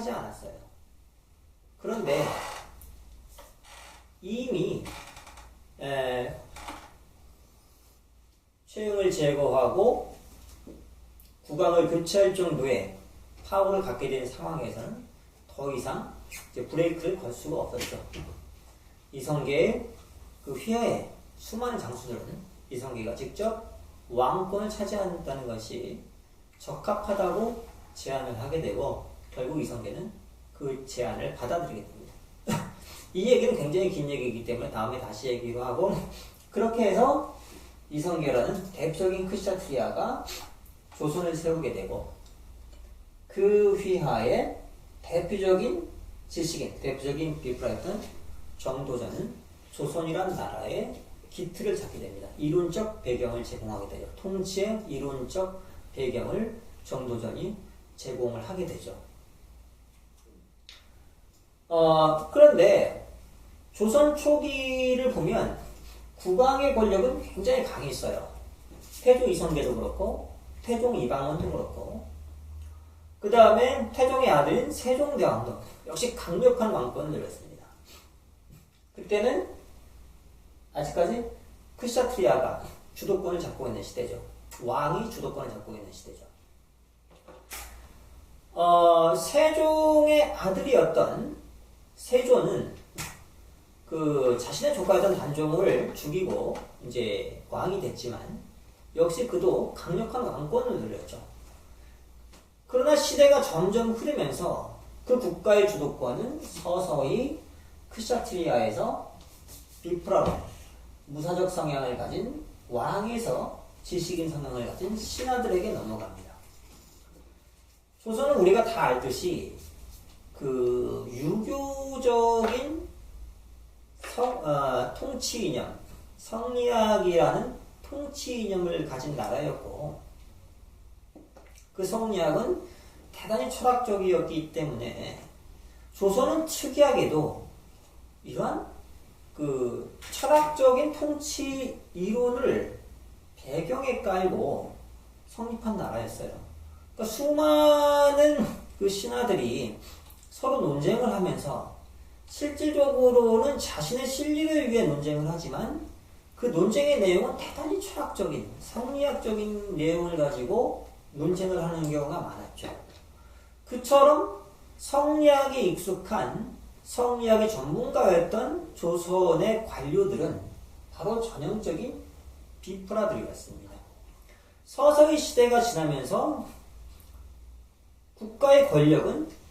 하지 않았어요. 그런데 이미 최응을 제거하고 국왕을 교체할 정도의 파워를 갖게 된 상황에서는 더 이상 이제 브레이크를 걸 수가 없었죠. 이성계의 그 휘하에 수많은 장수들은 이성계가 직접 왕권을 차지한다는 것이 적합하다고 제안을 하게 되고 결국 이성계는 그 제안을 받아들이게 됩니다. 이 얘기는 굉장히 긴 얘기이기 때문에 다음에 다시 얘기로 하고 그렇게 해서 이성계라는 대표적인 크샤트리아가 조선을 세우게 되고 그 휘하에 대표적인 지식인, 대표적인 비프라였던 정도전은 조선이란 나라의 기틀을 잡게 됩니다. 이론적 배경을 제공하게 되죠. 통치의 이론적 배경을 정도전이 제공을 하게 되죠. 그런데 조선 초기를 보면 국왕의 권력은 굉장히 강했어요. 태조 이성계도 그렇고 태종 이방원도 그렇고 그 다음에 태종의 아들인 세종대왕도 역시 강력한 왕권을 누렸습니다. 그때는 아직까지 크샤트리아가 주도권을 잡고 있는 시대죠. 왕이 주도권을 잡고 있는 시대죠. 세종의 아들이었던 세조는 그 자신의 조카였던 단종을 죽이고 이제 왕이 됐지만 역시 그도 강력한 왕권을 누렸죠. 그러나 시대가 점점 흐르면서 그 국가의 주도권은 서서히 크샤트리아에서 비프라로 무사적 성향을 가진 왕에서 지식인 성향을 가진 신하들에게 넘어갑니다. 조선은 우리가 다 알듯이 그 유교적인 통치 이념, 성리학이라는 통치 이념을 가진 나라였고 그 성리학은 대단히 철학적이었기 때문에 조선은 특이하게도 이러한 그 철학적인 통치 이론을 배경에 깔고 성립한 나라였어요. 그러니까 수많은 그 신하들이 서로 논쟁을 하면서 실질적으로는 자신의 실리를 위해 논쟁을 하지만 그 논쟁의 내용은 대단히 철학적인, 성리학적인 내용을 가지고 논쟁을 하는 경우가 많았죠. 그처럼 성리학에 익숙한 성리학의 전문가였던 조선의 관료들은 바로 전형적인 비프라들이었습니다. 서서히 시대가 지나면서 국가의 권력은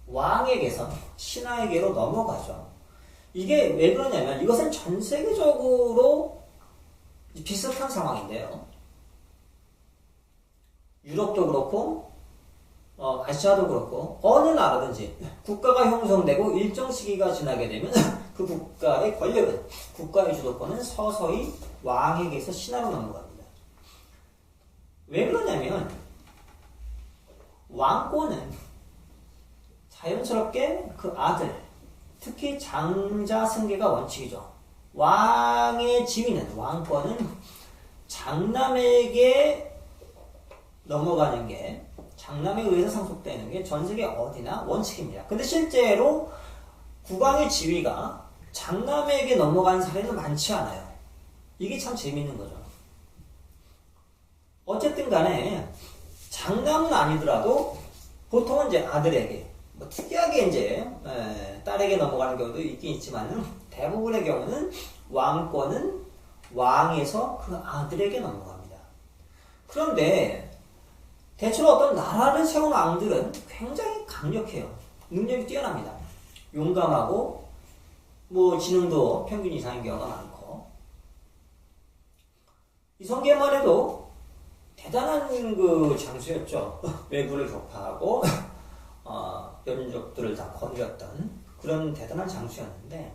왕에게서 신하에게로 넘어가죠. 이게 왜 그러냐면 이것은 전 세계적으로 비슷한 상황인데요. 유럽도 그렇고 아시아도 그렇고 어느 나라든지 국가가 형성되고 일정 시기가 지나게 되면 그 국가의 권력은 국가의 주도권은 서서히 왕에게서 신하로 넘어갑니다. 왜 그러냐면 왕권은 자연스럽게 그 아들, 특히 장자 승계가 원칙이죠. 왕의 지위는, 왕권은 장남에게 넘어가는 게, 장남에 의해서 상속되는 게 전 세계 어디나 원칙입니다. 근데 실제로 국왕의 지위가 장남에게 넘어간 사례는 많지 않아요. 이게 참 재밌는 거죠. 어쨌든 간에 장남은 아니더라도 보통은 이제 아들에게, 뭐 특이하게 이제 딸에게 넘어가는 경우도 있긴 있지만 대부분의 경우는 왕권은 왕에서 그 아들에게 넘어갑니다. 그런데 대체로 어떤 나라를 세운 왕들은 굉장히 강력해요. 능력이 뛰어납니다. 용감하고 뭐 지능도 평균 이상인 경우가 많고 이성계만 해도 대단한 그 장수였죠. 외구를 격파하고 연족들을 다 거느렸던 그런 대단한 장수였는데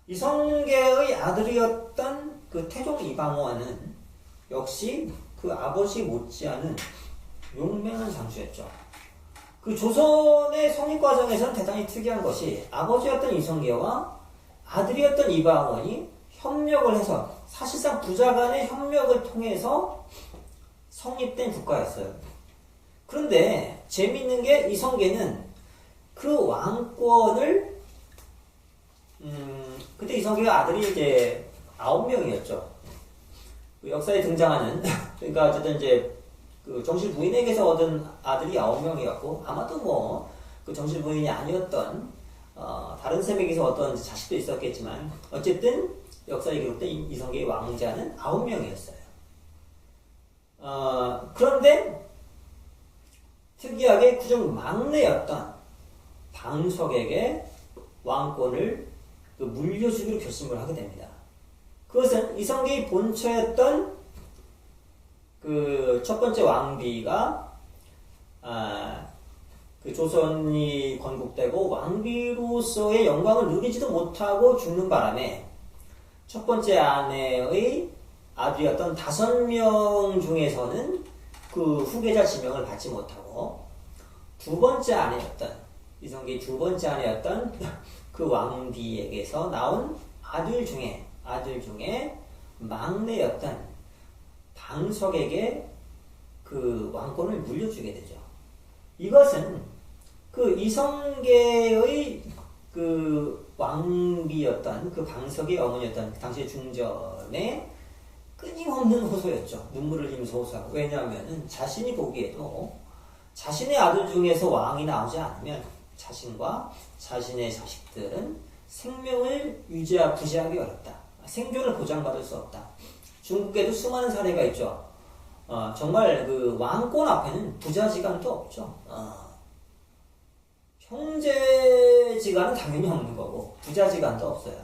이성계의 아들이었던 그 태종 이방원은 역시 그 아버지 못지않은 용맹한 장수였죠. 그 조선의 성립 과정에서는 대단히 특이한 것이 아버지였던 이성계와 아들이었던 이방원이 협력을 해서 사실상 부자 간의 협력을 통해서 성립된 국가였어요. 그런데 재미있는 게 이성계는 그 왕권을 그때 이성계의 아들이 이제 9명이었죠. 그 역사에 등장하는 그러니까 어쨌든 이제 그 정실 부인에게서 얻은 아들이 9명이었고 아마도 뭐 그 정실 부인이 아니었던 다른 셈에게서 어떤 자식도 있었겠지만 어쨌든 역사에 기록된 이성계의 왕자는 9명이었어요. 그런데 특이하게 그중 막내였던 방석에게 왕권을 물려주기로 결심을 하게 됩니다. 그것은 이성계의 본처였던 그 첫 번째 왕비가 그 조선이 건국되고 왕비로서의 영광을 누리지도 못하고 죽는 바람에 첫 번째 아내의 아들이었던 5명 중에서는 그 후계자 지명을 받지 못하고 두 번째 아내였던 이성계의 두 번째 아내였던 그 왕비에게서 나온 아들 중에 막내였던 방석에게 그 왕권을 물려주게 되죠. 이것은 그 이성계의 그 왕비였던 그 방석의 어머니였던 당시의 중전의 끊임없는 호소였죠. 눈물을 흘리면서 호소하고. 왜냐하면 자신이 보기에도 자신의 아들 중에서 왕이 나오지 않으면 자신과 자신의 자식들은 생명을 부지하기 어렵다. 생존을 보장받을 수 없다. 중국에도 수많은 사례가 있죠. 정말 그 왕권 앞에는 부자지간도 없죠. 형제지간은 당연히 없는 거고 부자지간도 없어요.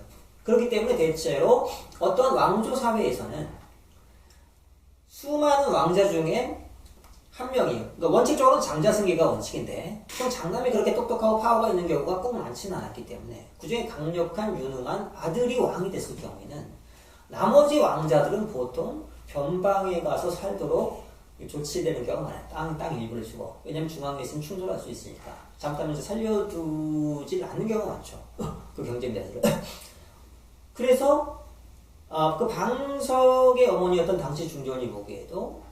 그렇기 때문에 대체로 어떤 왕조 사회에서는 수많은 왕자 중에 한 명이, 그러니까 원칙적으로는 장자승계가 원칙인데 좀 장남이 그렇게 똑똑하고 파워가 있는 경우가 꼭 많지는 않았기 때문에 그 중에 강력한 유능한 아들이 왕이 됐을 경우에는 나머지 왕자들은 보통 변방에 가서 살도록 조치되는 경우가 많아요. 땅 일부를 주고. 왜냐면 중앙에 있으면 충돌할 수 있으니까. 잠깐 이제 살려두질 않는 경우가 많죠. 그 경쟁자들은. 그래서 그 방석의 어머니였던 당시 중전이 보기에도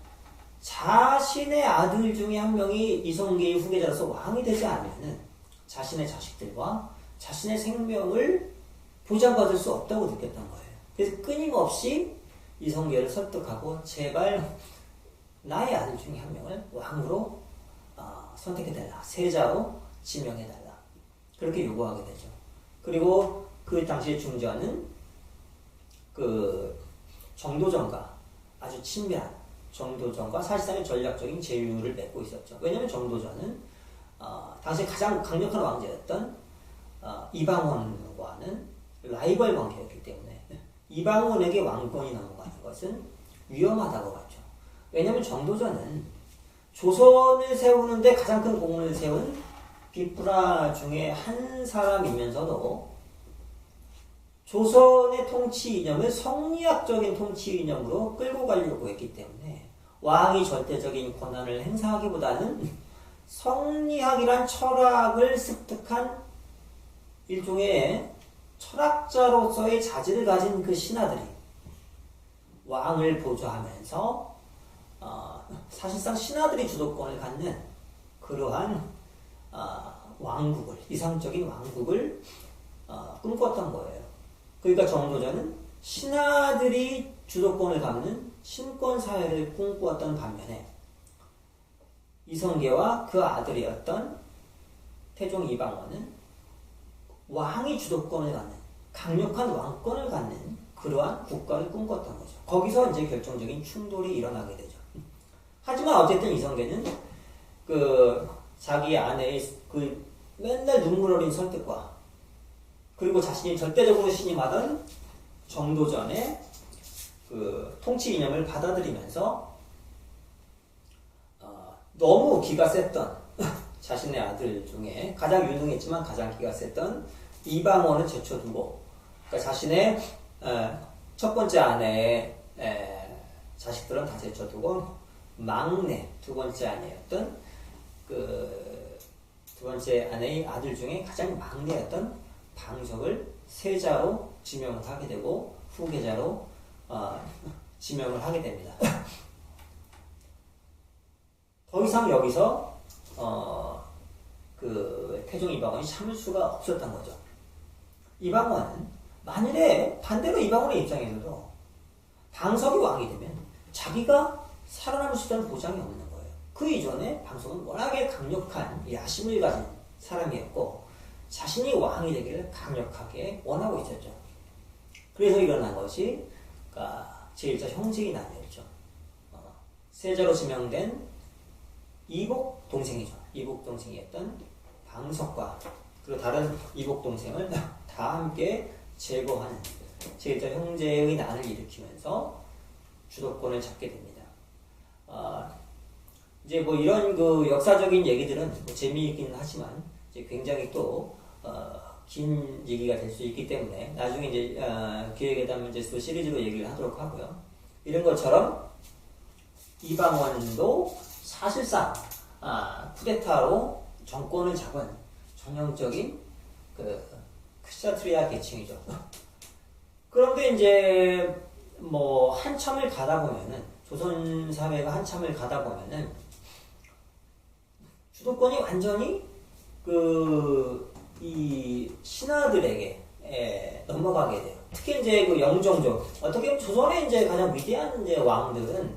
자신의 아들 중에 한 명이 이성계의 후계자로서 왕이 되지 않으면 자신의 자식들과 자신의 생명을 보장받을 수 없다고 느꼈던 거예요. 그래서 끊임없이 이성계를 설득하고 제발 나의 아들 중에 한 명을 왕으로 선택해달라. 세자로 지명해달라. 그렇게 요구하게 되죠. 그리고 그 당시의 중전은 그 정도전과 아주 친밀한 정도전과 사실상의 전략적인 제휴를 맺고 있었죠. 왜냐하면 정도전은 당시 가장 강력한 왕제였던 이방원과는 라이벌 관계였기 때문에 이방원에게 왕권이 넘어가는 것은 위험하다고 봤죠. 왜냐하면 정도전은 조선을 세우는데 가장 큰 공을 세운 비프라 중에 한 사람이면서도 조선의 통치 이념을 성리학적인 통치 이념으로 끌고 가려고 했기 때문에 왕이 절대적인 권한을 행사하기보다는 성리학이란 철학을 습득한 일종의 철학자로서의 자질을 가진 그 신하들이 왕을 보좌하면서 사실상 신하들이 주도권을 갖는 그러한 왕국을, 이상적인 왕국을 꿈꿨던 거예요. 그러니까 정도전은 신하들이 주도권을 갖는 신권 사회를 꿈꾸었던 반면에 이성계와 그 아들이었던 태종 이방원은 왕이 주도권을 갖는 강력한 왕권을 갖는 그러한 국가를 꿈꿨던 거죠. 거기서 이제 결정적인 충돌이 일어나게 되죠. 하지만 어쨌든 이성계는 그 자기 아내의 그 맨날 눈물 어린 설득과 그리고 자신이 절대적으로 신임하던 정도전의 그 통치 이념을 받아들이면서 너무 기가 셌던 자신의 아들 중에 가장 유능했지만 가장 기가 셌던 이방원을 제쳐두고 그러니까 자신의 첫 번째 아내의 자식들은 다 제쳐두고 막내 두 번째 아내였던 그 두 번째 아내의 아들 중에 가장 막내였던 방석을 세자로 지명을 하게 되고 후계자로 지명을 하게 됩니다. 더 이상 여기서 그 태종 이방원이 참을 수가 없었던 거죠. 이방원은 만일에 반대로 이방원의 입장에서도 방석이 왕이 되면 자기가 살아남을 수 있다는 보장이 없는 거예요. 그 이전에 방석은 워낙에 강력한 야심을 가진 사람이었고 자신이 왕이 되기를 강력하게 원하고 있었죠. 그래서 일어난 것이 그러니까 제1차 형제의 난이었죠. 세자로 지명된 이복 동생이죠. 이복 동생이었던 방석과 그리고 다른 이복 동생을 다 함께 제거하는 제1차 형제의 난을 일으키면서 주도권을 잡게 됩니다. 이제 뭐 이런 그 역사적인 얘기들은 뭐 재미있긴 하지만 이제 굉장히 또 긴 얘기가 될 수 있기 때문에 나중에 이제 기회가 되면 이제 또 시리즈로 얘기를 하도록 하고요. 이런 것처럼 이방원도 사실상 쿠데타로 정권을 잡은 전형적인 그 크샤트리아 계층이죠. 그런데 이제 뭐 한참을 가다 보면은 조선 사회가 한참을 가다 보면은 주도권이 완전히 이 신하들에게 넘어가게 돼요. 특히 이제 그 영종족, 어떻게 보면 조선의 이제 가장 위대한 이제 왕들은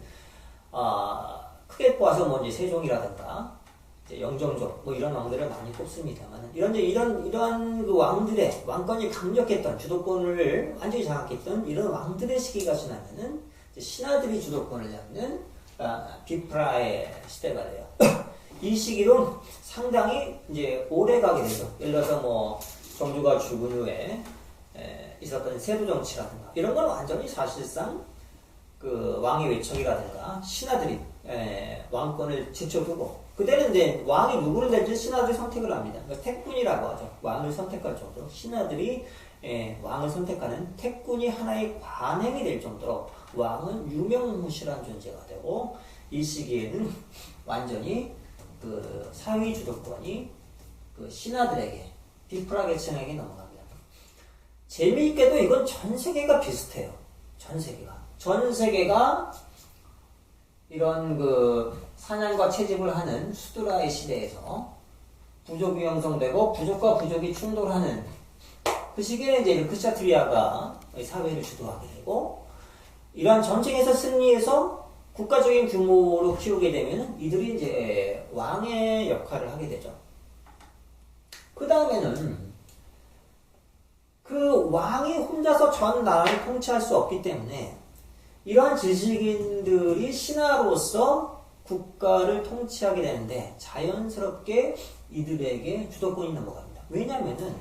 크게 보아서 뭐 이제 세종이라든가 이제 영종족 뭐 이런 왕들을 많이 꼽습니다만 이런 그 왕들의 왕권이 강력했던 주도권을 완전히 장악했던 이런 왕들의 시기가 지나면은 이제 신하들이 주도권을 잡는 비프라의 시대가 돼요. 이 시기로 상당히 이제 오래 가게 되죠. 예를 들어서 뭐 정조가 죽은 후에 있었던 세도 정치라든가 이런 건 완전히 사실상 그 왕의 외척이라든가 신하들이 왕권을 제쳐두고 그때는 이제 왕이 누구를 될지 신하들이 선택을 합니다. 그러니까 택군이라고 하죠. 왕을 선택할 정도로 신하들이 왕을 선택하는 택군이 하나의 관행이 될 정도로 왕은 유명무실한 존재가 되고 이 시기에는 완전히 그 사회 주도권이 그 신하들에게 비프라 계층에게 넘어갑니다. 재미있게도 이건 전 세계가 비슷해요. 전 세계가 이런 그 사냥과 채집을 하는 수드라의 시대에서 부족이 형성되고 부족과 부족이 충돌하는 그 시기에 이제 크샤트리아가 사회를 주도하게 되고 이러한 전쟁에서 승리해서 국가적인 규모로 키우게 되면 이들이 이제 왕의 역할을 하게 되죠. 그 다음에는 그 왕이 혼자서 전 나라를 통치할 수 없기 때문에 이러한 지식인들이 신하로서 국가를 통치하게 되는데 자연스럽게 이들에게 주도권이 넘어갑니다. 왜냐면은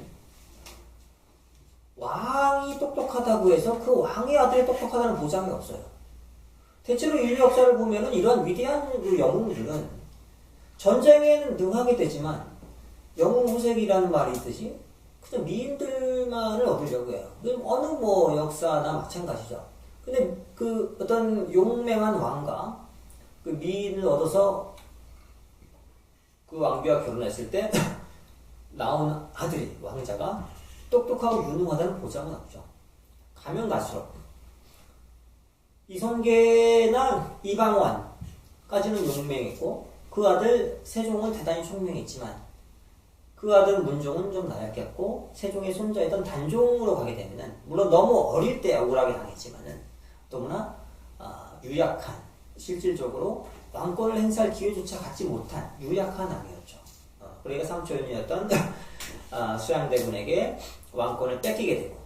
왕이 똑똑하다고 해서 그 왕의 아들이 똑똑하다는 보장이 없어요. 대체로 인류 역사를 보면은 이런 위대한 그 영웅들은 전쟁에는 능하게 되지만 영웅후색이라는 말이 있듯이 그냥 미인들만을 얻으려고 해요. 어느 뭐 역사나 마찬가지죠. 근데 그 어떤 용맹한 왕과 그 미인을 얻어서 그 왕비와 결혼했을 때 나온 아들이 왕자가 똑똑하고 유능하다는 보장은 없죠. 가면 갈수록 이성계나 이방원까지는 용맹했고 그 아들 세종은 대단히 총명했지만 그 아들 문종은 좀 나약했고 세종의 손자였던 단종으로 가게 되면은 물론 너무 어릴 때 억울하게 당했지만은 너무나 유약한 실질적으로 왕권을 행사할 기회조차 갖지 못한 유약한 왕이었죠. 그러니까 삼초연이었던 수양대군에게 왕권을 뺏기게 되고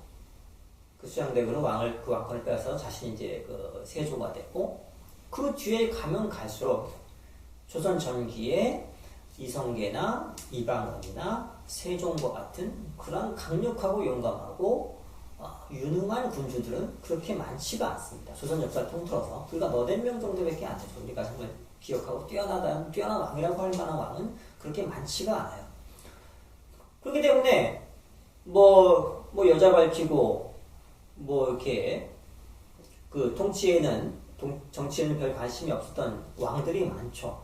그 수양대군은 그 왕권을 빼서 자신이 이제 그 세조가 됐고 그 뒤에 가면 갈수록 조선 전기에 이성계나 이방원이나 세종과 같은 그런 강력하고 용감하고 유능한 군주들은 그렇게 많지가 않습니다. 조선 역사를 통틀어서 불과 너댓 명 정도밖에 안 되죠. 우리가 정말 기억하고 뛰어난 왕이라고 할 만한 왕은 그렇게 많지가 않아요. 그렇기 때문에 뭐 여자 밝히고 뭐 이렇게 그 정치에는 별 관심이 없었던 왕들이 많죠.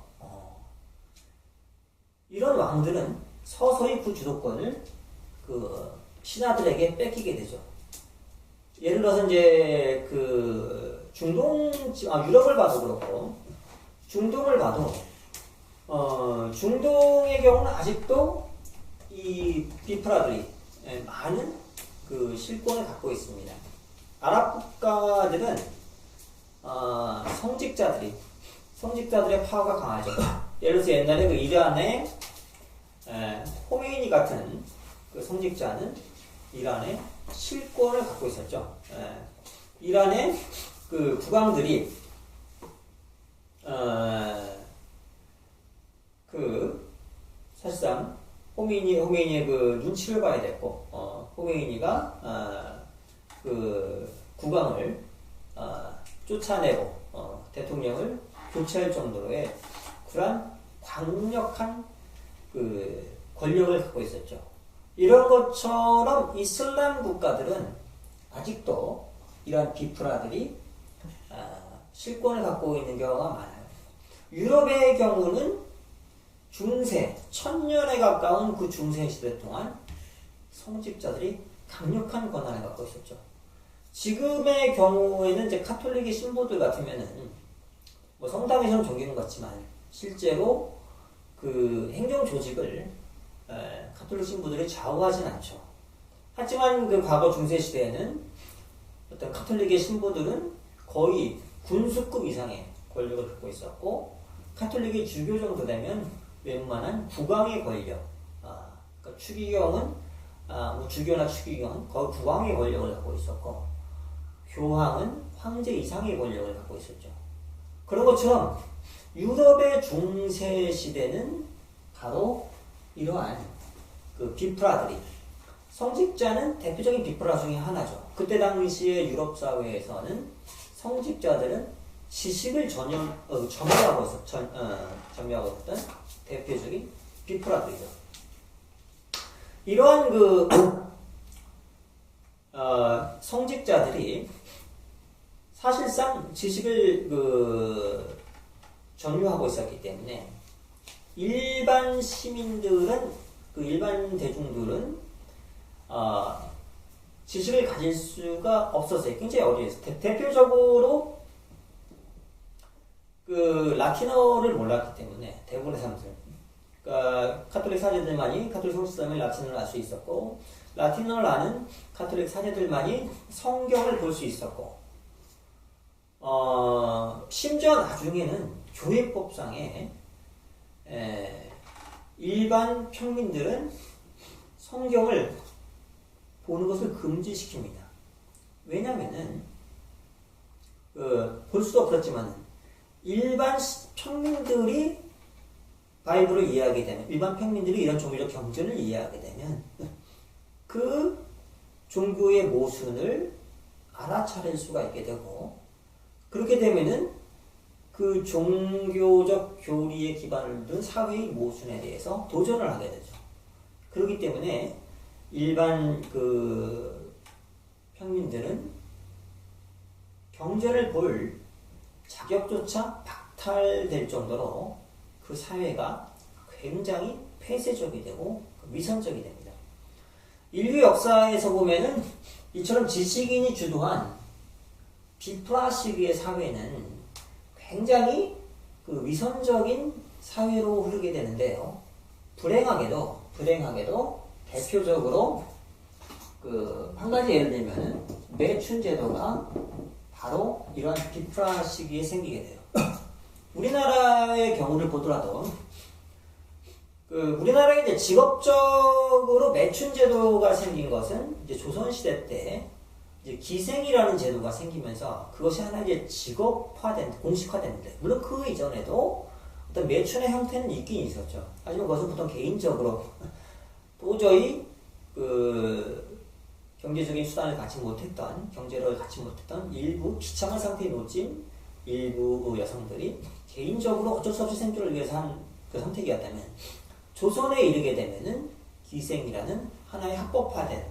이런 왕들은 서서히 그 주도권을 그 신하들에게 뺏기게 되죠. 예를 들어서 이제 그 유럽을 봐도 그렇고 중동을 봐도 중동의 경우는 아직도 이 비프라들이 많은 그 실권을 갖고 있습니다. 아랍 국가들은 성직자들의 파워가 강하죠. 예를 들어서 옛날에 그 이란의 호메이니 같은 그 성직자는 이란의 실권을 갖고 있었죠. 이란의 그 국왕들이 그 사실상 호메이니의 그 눈치를 봐야 됐고, 호메이니가 그 국왕을 쫓아내고 대통령을 교체할 정도로의 그러한 강력한 그 권력을 갖고 있었죠. 이런 것처럼 이슬람 국가들은 아직도 이러한 비프라들이 실권을 갖고 있는 경우가 많아요. 유럽의 경우는 중세, 1000년에 가까운 그 중세 시대 동안 성직자들이 강력한 권한을 갖고 있었죠. 지금의 경우에는 이제 카톨릭의 신부들 같으면은 뭐 성당에서는 존경을 받지만 실제로 그 행정 조직을 카톨릭 신부들이 좌우하진 않죠. 하지만 그 과거 중세 시대에는 어떤 카톨릭의 신부들은 거의 군수급 이상의 권력을 갖고 있었고, 카톨릭의 주교 정도 되면 웬만한 국왕의 권력, 그러니까 추기경은 뭐 주교나 추기경은 거의 국왕의 권력을 갖고 있었고, 교황은 황제 이상의 권력을 갖고 있었죠. 그런 것처럼 유럽의 중세 시대는 바로 이러한 그 비프라들이, 성직자는 대표적인 비프라 중에 하나죠. 그때 당시의 유럽 사회에서는 성직자들은 지식을 점유하고 있었던 대표적인 비프라들이죠. 이러한 그 성직자들이 사실상 지식을 그 점유하고 있었기 때문에 일반 시민들은, 그 일반 대중들은 지식을 가질 수가 없었어요. 굉장히 어려웠어요. 대표적으로 그 라틴어를 몰랐기 때문에 대부분의 사람들, 그러니까 카톨릭 사제들만이, 카톨릭 성직자들만이 라틴어를 알 수 있었고, 라틴어를 아는 카톨릭 사제들만이 성경을 볼 수 있었고, 심지어 나중에는 교회법상에 일반 평민들은 성경을 보는 것을 금지시킵니다. 왜냐면은 볼 수도 없었지만 일반 평민들이 바이블을 이해하게 되면, 일반 평민들이 이런 종교적 경전을 이해하게 되면 그 종교의 모순을 알아차릴 수가 있게 되고, 그렇게 되면은 그 종교적 교리에 기반을 둔 사회의 모순에 대해서 도전을 하게 되죠. 그렇기 때문에 일반 그 평민들은 경전을 볼 자격조차 박탈될 정도로 그 사회가 굉장히 폐쇄적이 되고 위선적이 됩니다. 인류 역사에서 보면은 이처럼 지식인이 주도한 비프라 시기의 사회는 굉장히 그 위선적인 사회로 흐르게 되는데요. 불행하게도 대표적으로 그 한 가지 예를 들면은 매춘 제도가 바로 이러한 비프라 시기에 생기게 돼요. 우리나라의 경우를 보더라도 그 우리나라에 이제 직업적으로 매춘 제도가 생긴 것은 이제 조선 시대 때 이제 기생이라는 제도가 생기면서 그것이 하나 이제 직업화된, 공식화됐는데, 물론 그 이전에도 어떤 매춘의 형태는 있긴 있었죠. 하지만 그것은 보통 개인적으로 도저히 그 경제적인 수단을 갖지 못했던, 경제력을 갖지 못했던 일부 비참한 상태에 놓친 일부 여성들이 개인적으로 어쩔 수 없이 생존을 위해서 한 그 선택이었다면, 조선에 이르게 되면은 기생이라는 하나의 합법화된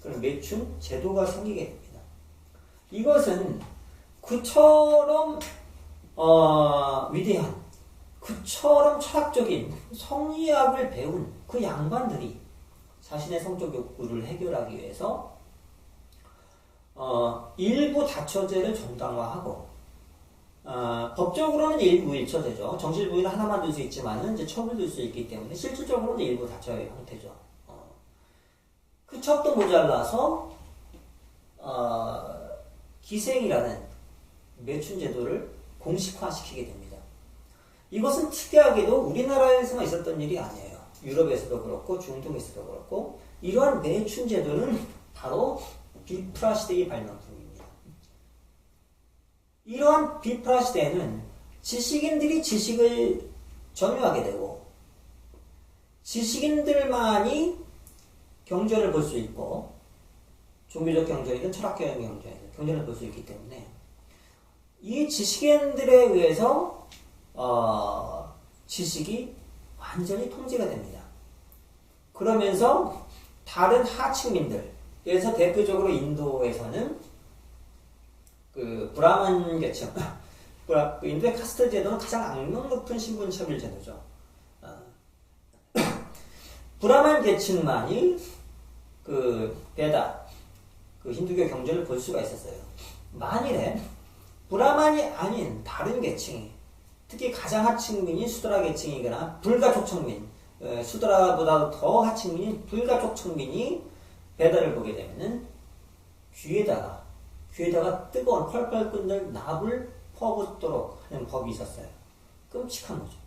그런 매춘 제도가 생기게 됩니다. 이것은 그처럼 위대한, 그처럼 철학적인 성리학을 배운 그 양반들이 자신의 성적 욕구를 해결하기 위해서 일부 다처제를 정당화하고 법적으로는 일부 일처되죠. 정실 부위를 하나만 둘 수 있지만은 이제 첩을 둘 수 있기 때문에 실질적으로는 일부 다처의 형태죠. 그 첩도 모자라서 기생이라는 매춘 제도를 공식화시키게 됩니다. 이것은 특이하게도 우리나라에서만 있었던 일이 아니에요. 유럽에서도 그렇고 중동에서도 그렇고 이러한 매춘 제도는 바로 비프라 시대의 발명품입니다. 이러한 비프라 시대에는 지식인들이 지식을 점유하게 되고 지식인들만이 경전을 볼 수 있고 종교적 경전이든 철학적 경전이든 경전을 볼 수 있기 때문에 이 지식인들에 의해서 지식이 완전히 통제가 됩니다. 그러면서 다른 하층민들, 그래서 대표적으로 인도에서는 그 브라만 계층, 인도의 카스트 제도는 가장 악명 높은 신분차별 제도죠. 브라만 계층만이 그 베다, 그 힌두교 경전을 볼 수가 있었어요. 만일에 브라만이 아닌 다른 계층이, 특히 가장 하층민인 수드라 계층이거나 불가촉청민, 수드라보다 더 하층민인 불가촉청민이 베다를 보게 되면은 귀에다가 뜨거운 펄펄 끓는 납을 퍼붓도록 하는 법이 있었어요. 끔찍한 거죠.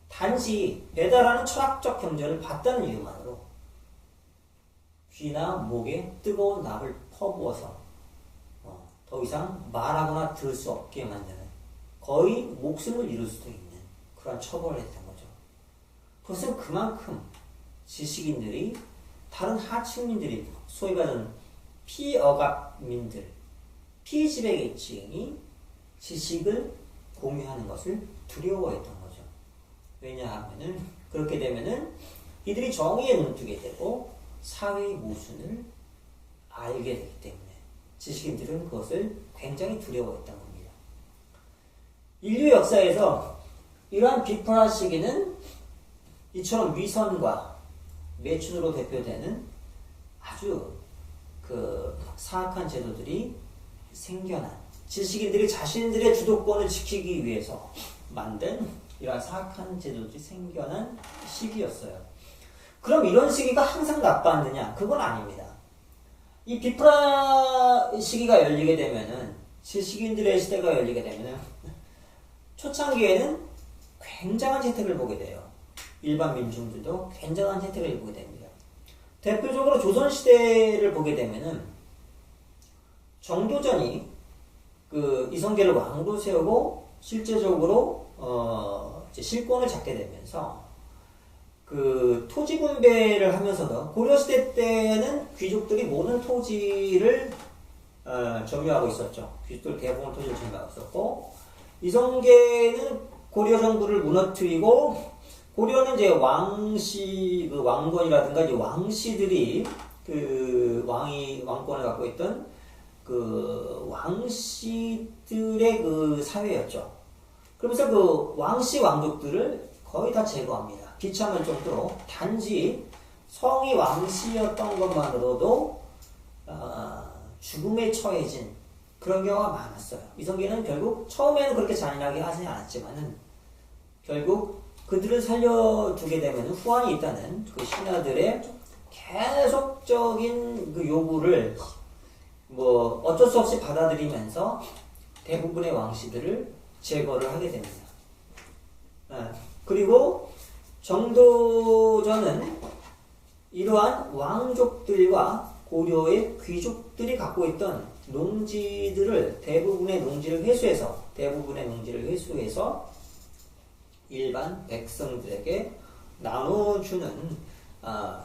단지 베다라는 철학적 경전을 봤다는 이유만으로 귀나 목에 뜨거운 납을 퍼부어서 더 이상 말하거나 들을 수 없게 만드는, 거의 목숨을 잃을 수도 있는 그런 처벌을 했던 거죠. 그것은 그만큼 지식인들이 다른 하층민들이, 소위 말하는 피억압민들, 피지배계층이 지식을 공유하는 것을 두려워했던 거죠. 왜냐하면은 그렇게 되면은 이들이 정의에 눈뜨게 되고 사회의 모순을 알게 되기 때문에 지식인들은 그것을 굉장히 두려워했던 겁니다. 인류 역사에서 이러한 비프라 시기는 이처럼 위선과 매춘으로 대표되는 아주 그 사악한 제도들이 생겨난, 지식인들이 자신들의 주도권을 지키기 위해서 만든 이러한 사악한 제도들이 생겨난 시기였어요. 그럼 이런 시기가 항상 나빴느냐? 그건 아닙니다. 이 비프라 시기가 열리게 되면은, 지식인들의 시대가 열리게 되면은 초창기에는 굉장한 혜택을 보게 돼요. 일반 민중들도 굉장한 혜택을 보게 됩니다. 대표적으로 조선시대를 보게 되면은 정도전이 그 이성계를 왕으로 세우고 실제적으로 이제 실권을 잡게 되면서 그 토지 분배를 하면서도, 고려시대 때는 귀족들이 모든 토지를 점유하고 있었죠. 귀족들 대부분 토지를 점유하고 있었고, 이성계는 고려 정부를 무너뜨리고, 고려는 이제 왕씨, 그 왕건이라든가 이제 왕씨들이 그 왕권을 갖고 있던 그 왕씨들의 그 사회였죠. 그러면서 그 왕씨 왕족들을 거의 다 제거합니다. 비참할 정도로 단지 성이 왕씨였던 것만으로도 죽음에 처해진 그런 경우가 많았어요. 이성계는 결국 처음에는 그렇게 잔인하게 하지 않았지만은 결국 그들을 살려두게 되면 후환이 있다는 그 신하들의 계속적인 그 요구를 뭐 어쩔 수 없이 받아들이면서 대부분의 왕씨들을 제거를 하게 됩니다. 그리고 정도전은 이러한 왕족들과 고려의 귀족들이 갖고 있던 농지들을 대부분의 농지를 회수해서 일반 백성들에게 나눠주는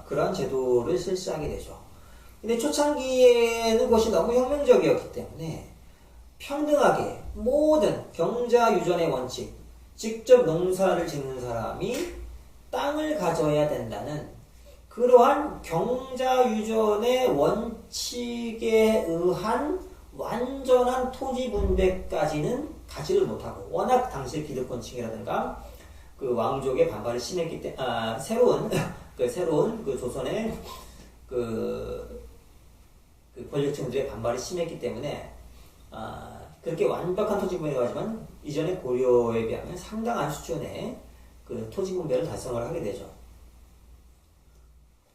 그러한 제도를 실시하게 되죠. 근데 초창기에는 그것이 너무 혁명적이었기 때문에 평등하게 모든 경자유전의 원칙, 직접 농사를 짓는 사람이 땅을 가져야 된다는 그러한 경자유전의 원칙에 의한 완전한 토지 분배까지는 가지를 못하고, 워낙 당시 기득권층이라든가 그 왕족의 반발을 심했기 때문에 새로운 그 조선의 그 권력층들의 반발이 심했기 때문에 그렇게 완벽한 토지 분배가 하지만 이전의 고려에 비하면 상당한 수준의 그 토지 분배를 달성을 하게 되죠.